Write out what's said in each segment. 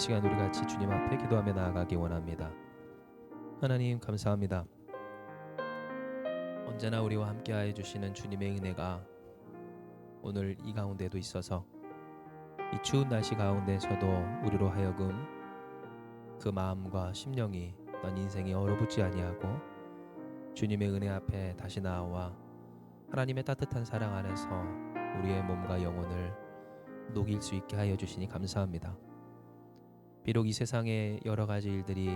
시간 우리 같이 주님 앞에 기도하며 나아가기 원합니다. 하나님 감사합니다. 언제나 우리와 함께하여 주시는 주님의 은혜가 오늘 이 가운데도 있어서 이 추운 날씨 가운데서도 우리로 하여금 그 마음과 심령이 난 인생이 얼어붙지 아니하고 주님의 은혜 앞에 다시 나와 하나님의 따뜻한 사랑 안에서 우리의 몸과 영혼을 녹일 수 있게 하여 주시니 감사합니다. 비록 이 세상의 여러 가지 일들이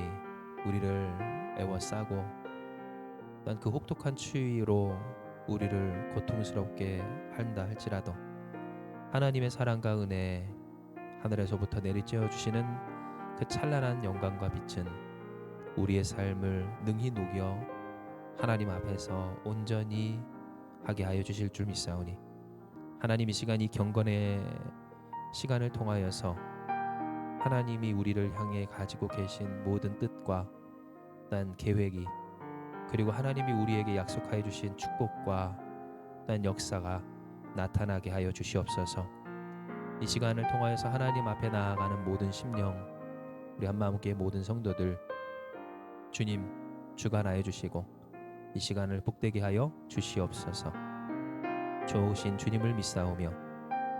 우리를 애워싸고 난 그 혹독한 추위로 우리를 고통스럽게 한다 할지라도 하나님의 사랑과 은혜 하늘에서부터 내리쬐어 주시는 그 찬란한 영광과 빛은 우리의 삶을 능히 녹여 하나님 앞에서 온전히 하게 하여 주실 줄 믿사오니 하나님 이 시간 이 경건의 시간을 통하여서 하나님이 우리를 향해 가지고 계신 모든 뜻과 난 계획이 그리고 하나님이 우리에게 약속하여 주신 축복과 난 역사가 나타나게 하여 주시옵소서. 이 시간을 통하여서 하나님 앞에 나아가는 모든 심령 우리 한마음께 모든 성도들 주님 주관하여 주시고 이 시간을 복되게 하여 주시옵소서. 좋으신 주님을 믿사오며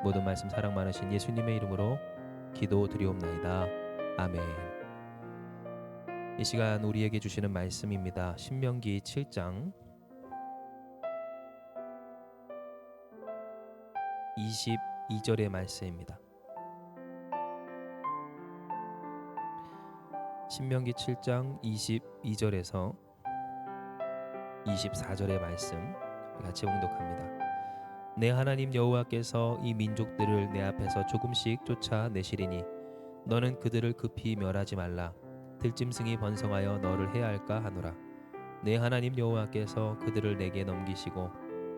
모든 말씀 사랑 많으신 예수님의 이름으로 기도드리옵나이다. 아멘. 이 시간 우리에게 주시는 말씀입니다. 신명기 7장 22절의 말씀입니다. 신명기 7장 22절에서 24절의 말씀 같이 봉독합니다. 내 하나님 여호와께서 이 민족들을 내 앞에서 조금씩 쫓아내시리니 너는 그들을 급히 멸하지 말라. 들짐승이 번성하여 너를 해할까 하노라. 내 하나님 여호와께서 그들을 내게 넘기시고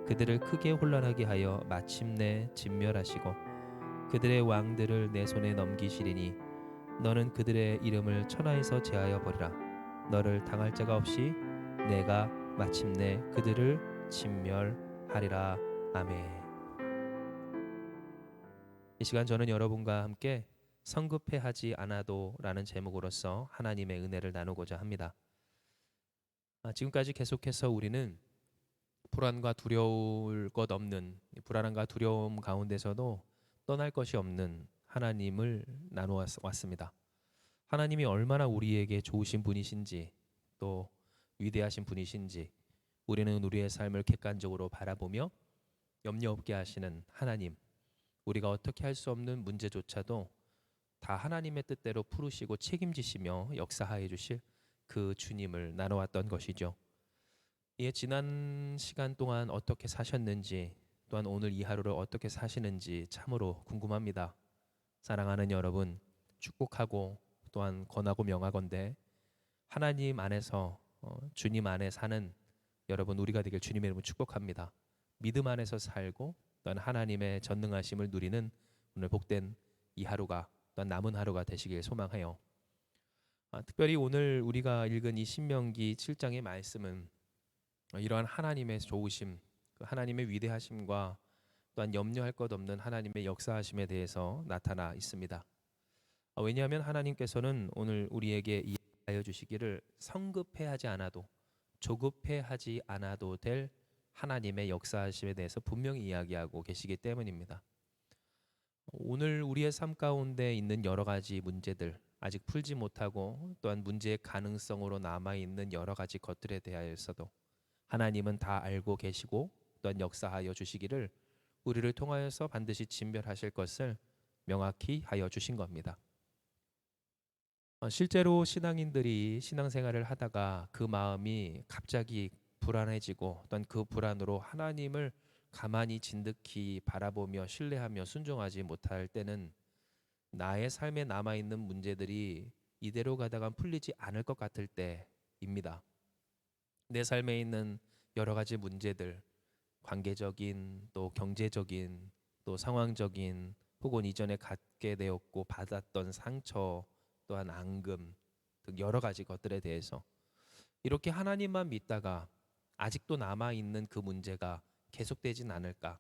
그들을 크게 혼란하게 하여 마침내 진멸하시고 그들의 왕들을 내 손에 넘기시리니 너는 그들의 이름을 천하에서 제하여 버리라. 너를 당할 자가 없이 내가 마침내 그들을 진멸하리라. 아멘. 이 시간 저는 여러분과 함께 성급해하지 않아도 라는 제목으로서 하나님의 은혜를 나누고자 합니다. 지금까지 계속해서 우리는 불안과 두려울 것 없는 불안함과 두려움 가운데서도 떠날 것이 없는 하나님을 나누어왔습니다. 하나님이 얼마나 우리에게 좋으신 분이신지 또 위대하신 분이신지 우리는 우리의 삶을 객관적으로 바라보며 염려 없게 하시는 하나님, 우리가 어떻게 할 수 없는 문제조차도 다 하나님의 뜻대로 풀으시고 책임지시며 역사하여 주실 그 주님을 나눠왔던 것이죠. 예, 지난 시간 동안 어떻게 사셨는지 또한 오늘 이 하루를 어떻게 사시는지 참으로 궁금합니다. 사랑하는 여러분, 축복하고 또한 권하고 명하건대 하나님 안에서 주님 안에 사는 여러분 우리가 되길 주님의 이름으로 축복합니다. 믿음 안에서 살고 또한 하나님의 전능하심을 누리는 오늘 복된 이 하루가 또한 남은 하루가 되시길 소망해요. 특별히 오늘 우리가 읽은 이 신명기 7장의 말씀은 이러한 하나님의 좋으심, 하나님의 위대하심과 또한 염려할 것 없는 하나님의 역사하심에 대해서 나타나 있습니다. 왜냐하면 하나님께서는 오늘 우리에게 이야기하여 주시기를 성급해하지 않아도 조급해하지 않아도 될 하나님의 역사하심에 대해서 분명히 이야기하고 계시기 때문입니다. 오늘 우리의 삶 가운데 있는 여러 가지 문제들, 아직 풀지 못하고 또한 문제의 가능성으로 남아있는 여러 가지 것들에 대하여서도 하나님은 다 알고 계시고 또한 역사하여 주시기를 우리를 통하여서 반드시 진멸하실 것을 명확히 하여 주신 겁니다. 실제로 신앙인들이 신앙생활을 하다가 그 마음이 갑자기 불안해지고 또한 그 불안으로 하나님을 가만히 진득히 바라보며 신뢰하며 순종하지 못할 때는 나의 삶에 남아있는 문제들이 이대로 가다가 풀리지 않을 것 같을 때입니다. 내 삶에 있는 여러 가지 문제들, 관계적인 또 경제적인 또 상황적인 혹은 이전에 갖게 되었고 받았던 상처 또한 앙금 등 여러 가지 것들에 대해서 이렇게 하나님만 믿다가 아직도 남아있는 그 문제가 계속되진 않을까.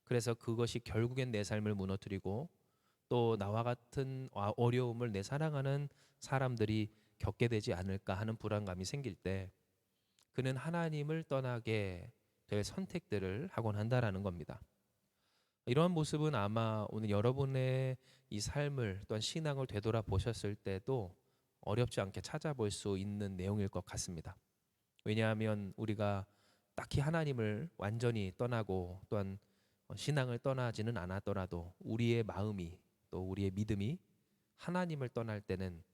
그래서 그것이 결국엔 내 삶을 무너뜨리고 또 나와 같은 어려움을 내 사랑하는 사람들이 겪게 되지 않을까 하는 불안감이 생길 때 그는 하나님을 떠나게 될 선택들을 하곤 한다라는 겁니다. 이러한 모습은 아마 오늘 여러분의 이 삶을 또한 신앙을 되돌아보셨을 때도 어렵지 않게 찾아볼 수 있는 내용일 것 같습니다. 왜냐하면 우리가 딱히 하나님을 완전히 떠나고 또한 신앙을 떠나지는 않았더라도 우리의 마음이 또 우리의 믿음이 하나님을 떠날 때는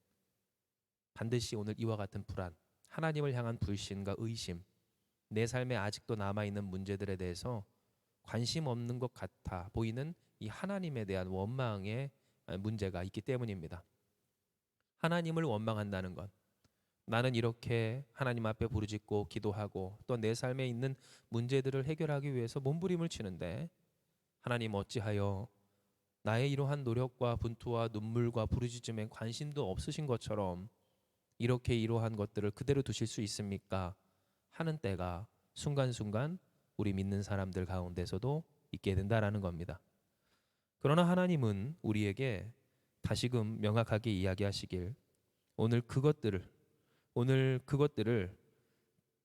반드시 오늘 이와 같은 불안, 하나님을 향한 불신과 의심, 내 삶에 아직도 남아있는 문제들에 대해서 관심 없는 것 같아 보이는 이 하나님에 대한 원망의 문제가 있기 때문입니다. 하나님을 원망한다는 것, 나는 이렇게 하나님 앞에 부르짖고 기도하고 또 내 삶에 있는 문제들을 해결하기 위해서 몸부림을 치는데 하나님 어찌하여 나의 이러한 노력과 분투와 눈물과 부르짖음에 관심도 없으신 것처럼 이렇게 이러한 것들을 그대로 두실 수 있습니까? 하는 때가 순간순간 우리 믿는 사람들 가운데서도 있게 된다라는 겁니다. 그러나 하나님은 우리에게 다시금 명확하게 이야기하시길 오늘 그것들을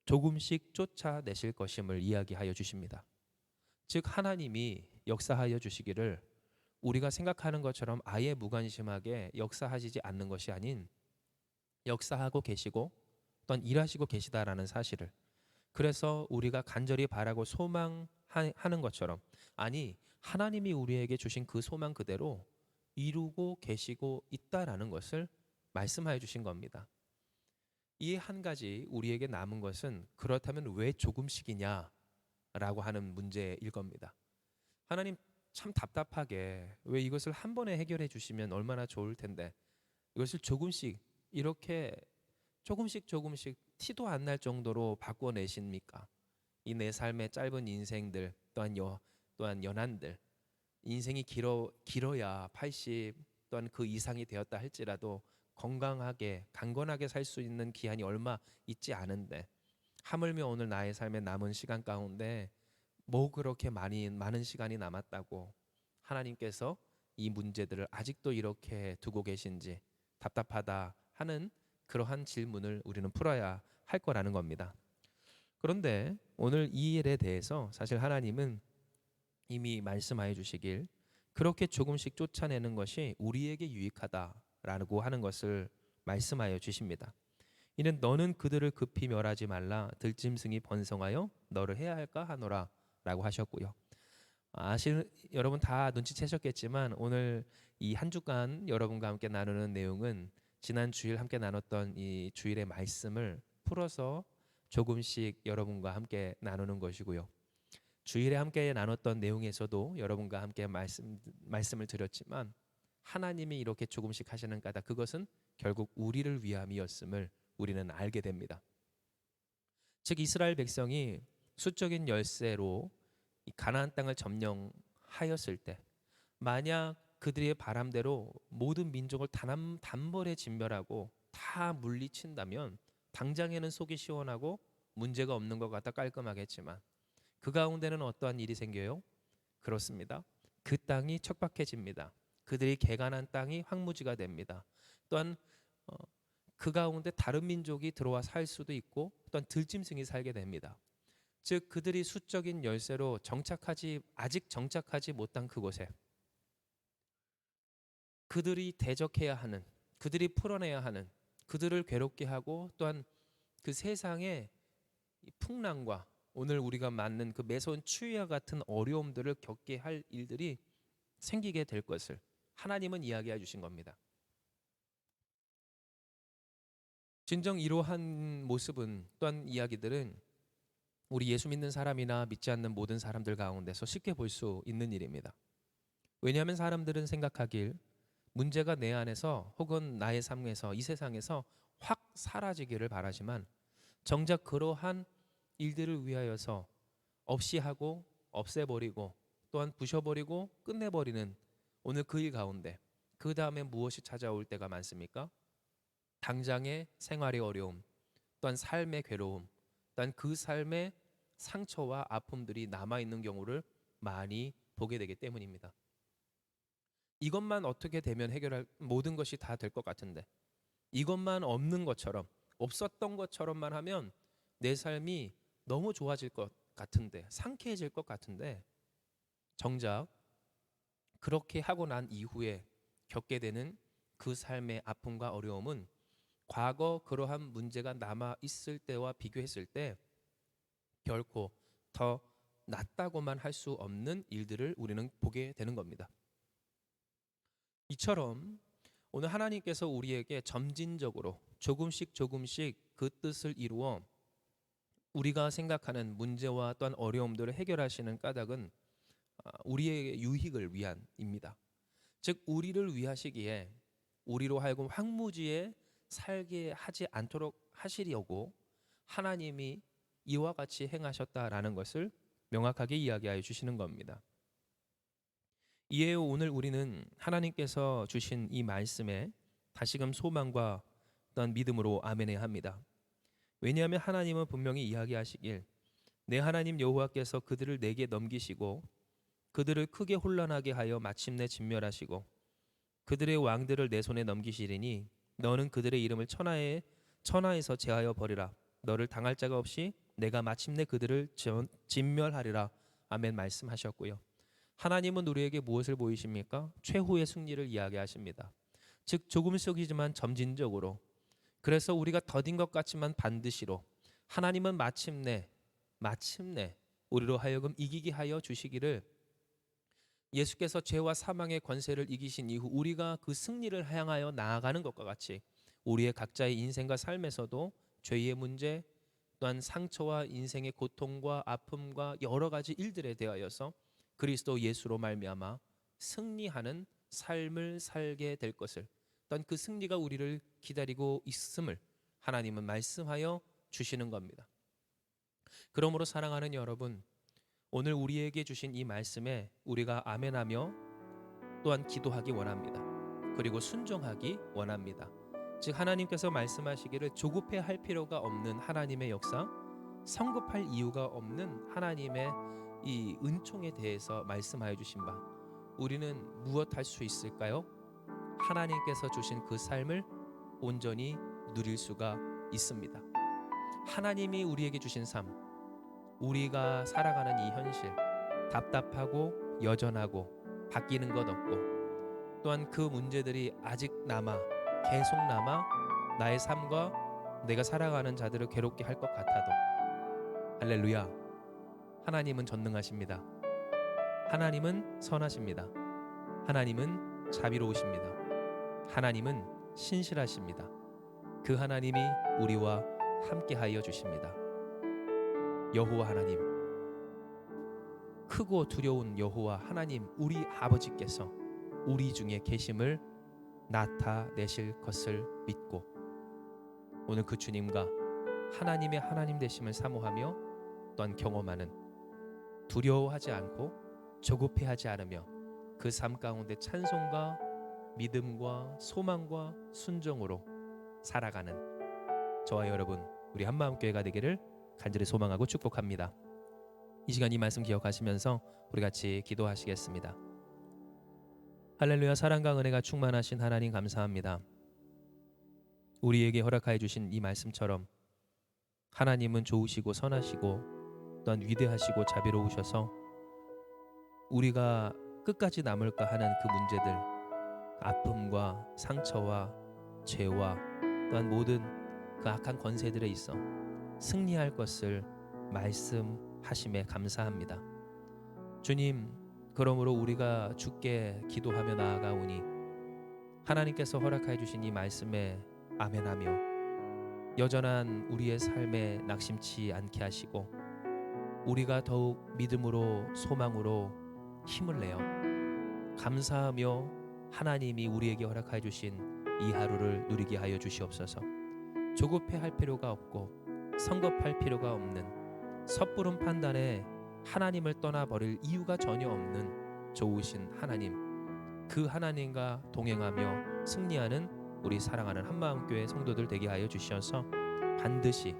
조금씩 쫓아내실 것임을 이야기하여 주십니다. 즉 하나님이 역사하여 주시기를 우리가 생각하는 것처럼 아예 무관심하게 역사하시지 않는 것이 아닌 역사하고 계시고 또한 일하시고 계시다라는 사실을, 그래서 우리가 간절히 바라고 소망하는 것처럼 아니 하나님이 우리에게 주신 그 소망 그대로 이루고 계시고 있다라는 것을 말씀하여 주신 겁니다. 이 한 가지 우리에게 남은 것은 그렇다면 왜 조금씩이냐라고 하는 문제일 겁니다. 하나님 참 답답하게 왜 이것을 한 번에 해결해 주시면 얼마나 좋을 텐데 이것을 조금씩 이렇게 조금씩 티도 안 날 정도로 바꿔내십니까? 이 내 삶의 짧은 인생들 또한 연한들, 인생이 길어야 80 또한 그 이상이 되었다 할지라도 건강하게 강건하게 살 수 있는 기한이 얼마 있지 않은데 하물며 오늘 나의 삶의 남은 시간 가운데 뭐 그렇게 많은 시간이 남았다고 하나님께서 이 문제들을 아직도 이렇게 두고 계신지 답답하다 하는 그러한 질문을 우리는 풀어야 할 거라는 겁니다. 그런데 오늘 이 일에 대해서 사실 하나님은 이미 말씀하여 주시길 그렇게 조금씩 쫓아내는 것이 우리에게 유익하다라고 하는 것을 말씀하여 주십니다. 이는 너는 그들을 급히 멸하지 말라 들짐승이 번성하여 너를 해야 할까 하노라 라고 하셨고요. 여러분 다 눈치채셨겠지만 오늘 이 한 주간 여러분과 함께 나누는 내용은 지난 주일 함께 나눴던 이 주일의 말씀을 풀어서 조금씩 여러분과 함께 나누는 것이고요. 주일에 함께 나눴던 내용에서도 여러분과 함께 말씀을 드렸지만 하나님이 이렇게 조금씩 하시는 까닭 그것은 결국 우리를 위함이었음을 우리는 알게 됩니다. 즉 이스라엘 백성이 수적인 열세로 이 가나안 땅을 점령하였을 때 만약 그들의 바람대로 모든 민족을 단번에 진멸하고 다 물리친다면 당장에는 속이 시원하고 문제가 없는 것 같아 깔끔하겠지만 그 가운데는 어떠한 일이 생겨요? 그렇습니다. 그 땅이 척박해집니다. 그들이 개간한 땅이 황무지가 됩니다. 또한 그 가운데 다른 민족이 들어와 살 수도 있고 또한 들짐승이 살게 됩니다. 즉 그들이 수적인 열세로 아직 정착하지 못한 그곳에 그들이 대적해야 하는, 그들이 풀어내야 하는, 그들을 괴롭게 하고 또한 그 세상의 풍랑과 오늘 우리가 맞는 그 매서운 추위와 같은 어려움들을 겪게 할 일들이 생기게 될 것을 하나님은 이야기해 주신 겁니다. 진정 이러한 모습은 또한 이야기들은 우리 예수 믿는 사람이나 믿지 않는 모든 사람들 가운데서 쉽게 볼 수 있는 일입니다. 왜냐하면 사람들은 생각하길 문제가 내 안에서 혹은 나의 삶에서 이 세상에서 확 사라지기를 바라지만 정작 그러한 일들을 위하여서 없이 하고 없애버리고 또한 부셔버리고 끝내버리는 오늘 그 일 가운데 그 다음에 무엇이 찾아올 때가 많습니까? 당장의 생활의 어려움 또한 삶의 괴로움 또한 그 삶의 상처와 아픔들이 남아있는 경우를 많이 보게 되기 때문입니다. 이것만 어떻게 되면 해결할 모든 것이 다 될 것 같은데, 이것만 없는 것처럼, 없었던 것처럼만 하면 내 삶이 너무 좋아질 것 같은데, 상쾌해질 것 같은데, 정작 그렇게 하고 난 이후에 겪게 되는 그 삶의 아픔과 어려움은 과거 그러한 문제가 남아 있을 때와 비교했을 때 결코 더 낫다고만 할 수 없는 일들을 우리는 보게 되는 겁니다. 이처럼 오늘 하나님께서 우리에게 점진적으로 조금씩 그 뜻을 이루어 우리가 생각하는 문제와 또한 어려움들을 해결하시는 까닭은 우리의 유익을 위한입니다. 즉 우리를 위하시기에 우리로 하여금 황무지에 살게 하지 않도록 하시려고 하나님이 이와 같이 행하셨다라는 것을 명확하게 이야기하여 주시는 겁니다. 이에 오늘 우리는 하나님께서 주신 이 말씀에 다시금 소망과 또한 믿음으로 아멘해야 합니다. 왜냐하면 하나님은 분명히 이야기하시길 내 하나님 여호와께서 그들을 내게 넘기시고 그들을 크게 혼란하게 하여 마침내 진멸하시고 그들의 왕들을 내 손에 넘기시리니 너는 그들의 이름을 천하에서 제하여 버리라. 너를 당할 자가 없이 내가 마침내 그들을 진멸하리라. 아멘 말씀하셨고요. 하나님은 우리에게 무엇을 보이십니까? 최후의 승리를 이야기하십니다. 즉 조금씩이지만 점진적으로, 그래서 우리가 더딘 것 같지만 반드시로 하나님은 마침내 우리로 하여금 이기게 하여 주시기를, 예수께서 죄와 사망의 권세를 이기신 이후 우리가 그 승리를 향하여 나아가는 것과 같이 우리의 각자의 인생과 삶에서도 죄의 문제 또한 상처와 인생의 고통과 아픔과 여러 가지 일들에 대하여서 그리스도 예수로 말미암아 승리하는 삶을 살게 될 것을, 또한 그 승리가 우리를 기다리고 있음을 하나님은 말씀하여 주시는 겁니다. 그러므로 사랑하는 여러분, 오늘 우리에게 주신 이 말씀에 우리가 아멘하며 또한 기도하기 원합니다. 그리고 순종하기 원합니다. 즉 하나님께서 말씀하시기를 조급해할 필요가 없는 하나님의 역사, 성급할 이유가 없는 하나님의 이 은총에 대해서 말씀하여 주신 바, 우리는 무엇 할 수 있을까요? 하나님께서 주신 그 삶을 온전히 누릴 수가 있습니다. 하나님이 우리에게 주신 삶, 우리가 살아가는 이 현실, 답답하고 여전하고 바뀌는 것 없고 또한 그 문제들이 아직 계속 남아 나의 삶과 내가 살아가는 자들을 괴롭게 할 것 같아도, 할렐루야, 하나님은 전능하십니다. 하나님은 선하십니다. 하나님은 자비로우십니다. 하나님은 신실하십니다. 그 하나님이 우리와 함께하여 주십니다. 여호와 하나님, 크고 두려운 여호와 하나님, 우리 아버지께서 우리 중에 계심을 나타내실 것을 믿고 오늘 그 주님과 하나님의 하나님 되심을 사모하며 또한 경험하는, 두려워하지 않고 조급해하지 않으며 그 삶 가운데 찬송과 믿음과 소망과 순종으로 살아가는 저와 여러분, 우리 한마음교회가 되기를 간절히 소망하고 축복합니다. 이 시간 이 말씀 기억하시면서 우리 같이 기도하시겠습니다. 할렐루야. 사랑과 은혜가 충만하신 하나님 감사합니다. 우리에게 허락하여 주신 이 말씀처럼 하나님은 좋으시고 선하시고 또한 위대하시고 자비로우셔서 우리가 끝까지 남을까 하는 그 문제들, 아픔과 상처와 죄와 또한 모든 그 악한 권세들에 있어 승리할 것을 말씀하심에 감사합니다. 주님, 그러므로 우리가 주께 기도하며 나아가오니 하나님께서 허락하여 주신 이 말씀에 아멘하며 여전한 우리의 삶에 낙심치 않게 하시고 우리가 더욱 믿음으로 소망으로 힘을 내어 감사하며 하나님이 우리에게 허락하여 주신 이 하루를 누리게 하여 주시옵소서. 조급해할 필요가 없고 성급할 필요가 없는 섣부른 판단에 하나님을 떠나버릴 이유가 전혀 없는 좋으신 하나님, 그 하나님과 동행하며 승리하는 우리 사랑하는 한마음교회 성도들 되게 하여 주시어서 반드시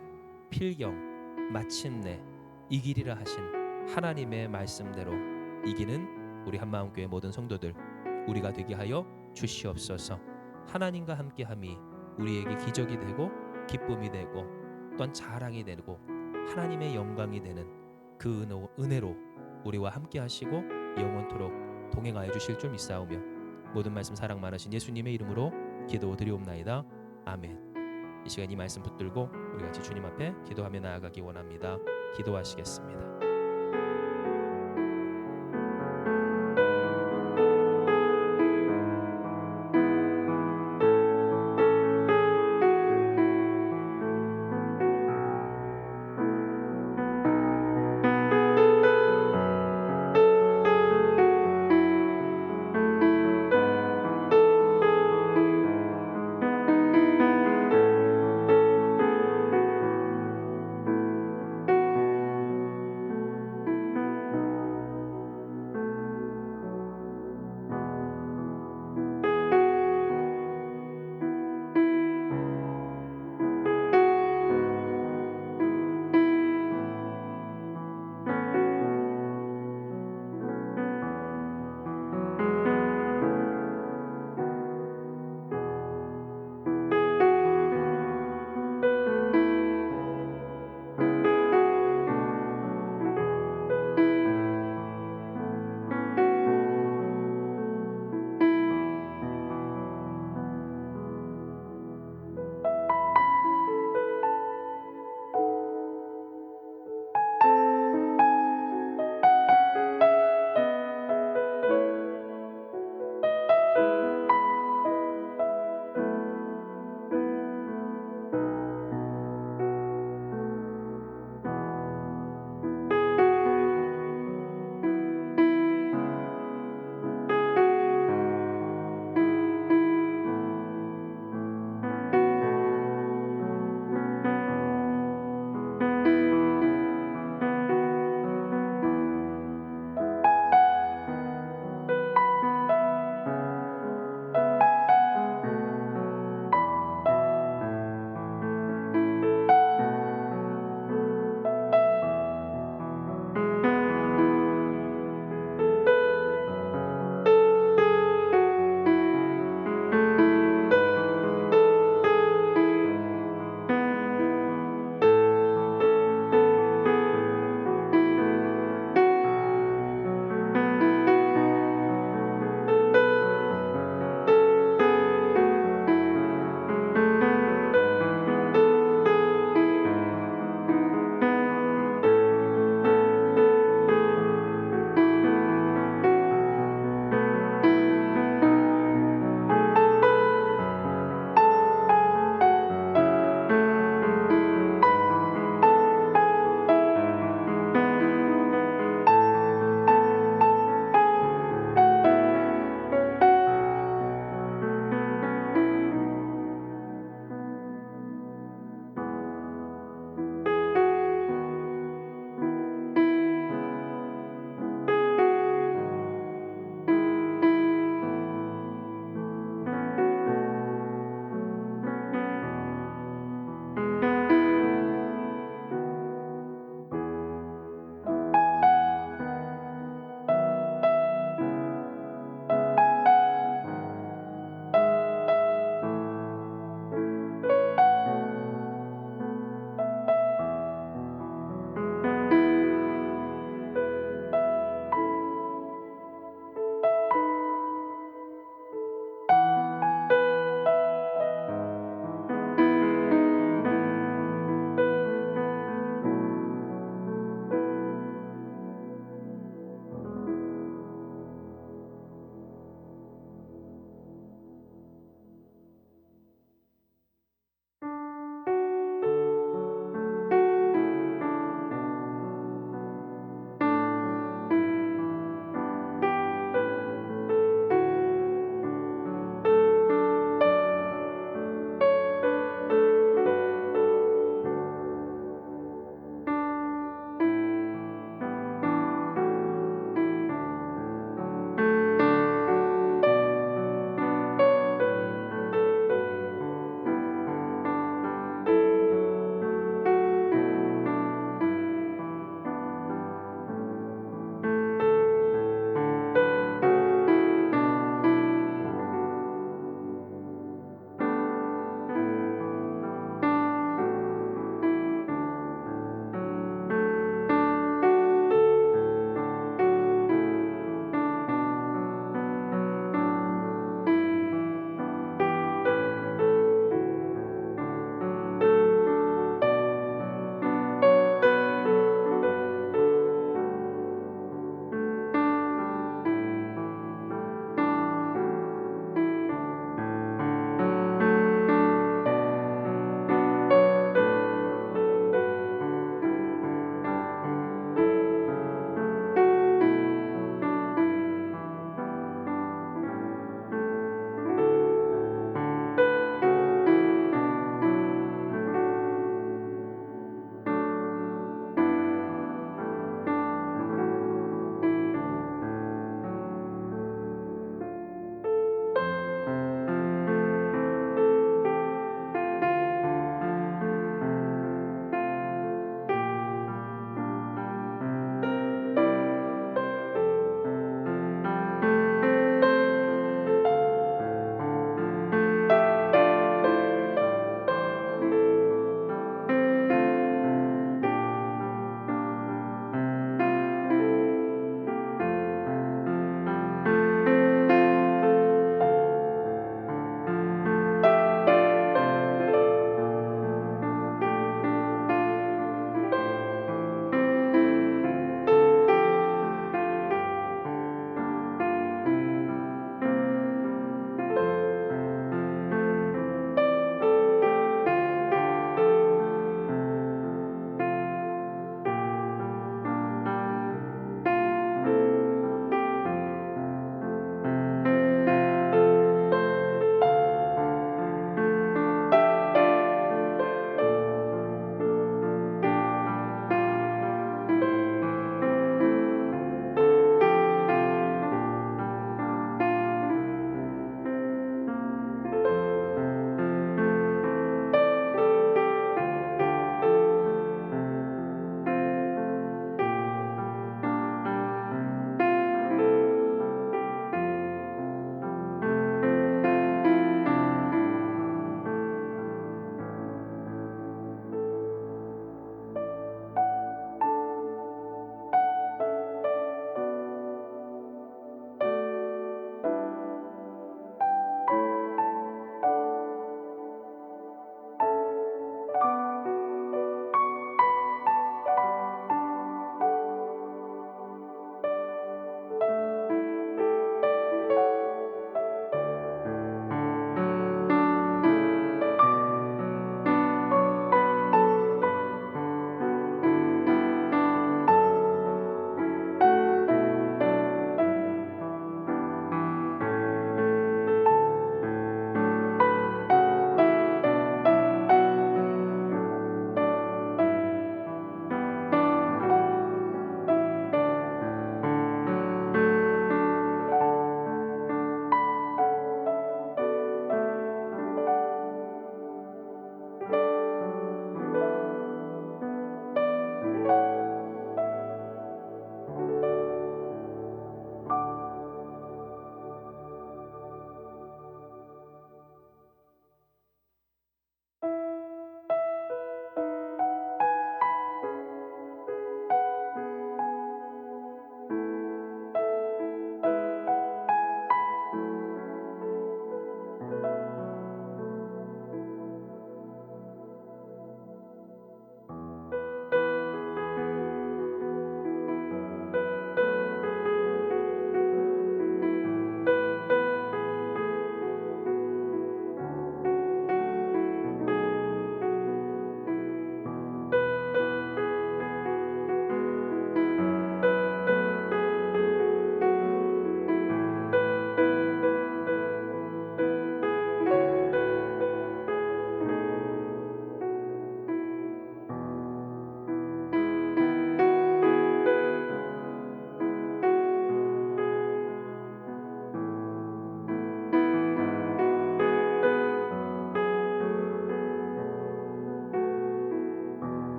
필경 마침내 이기리라 하신 하나님의 말씀대로 이기는 우리 한마음교회 모든 성도들, 우리가 되게 하여 주시옵소서. 하나님과 함께함이 우리에게 기적이 되고 기쁨이 되고 또한 자랑이 되고 하나님의 영광이 되는 그 은혜로 우리와 함께 하시고 영원토록 동행하여 주실 줄 믿사오며 모든 말씀 사랑 많으신 예수님의 이름으로 기도드리옵나이다. 아멘. 이 시간 이 말씀 붙들고 우리 같이 주님 앞에 기도하며 나아가기 원합니다. 기도하시겠습니다.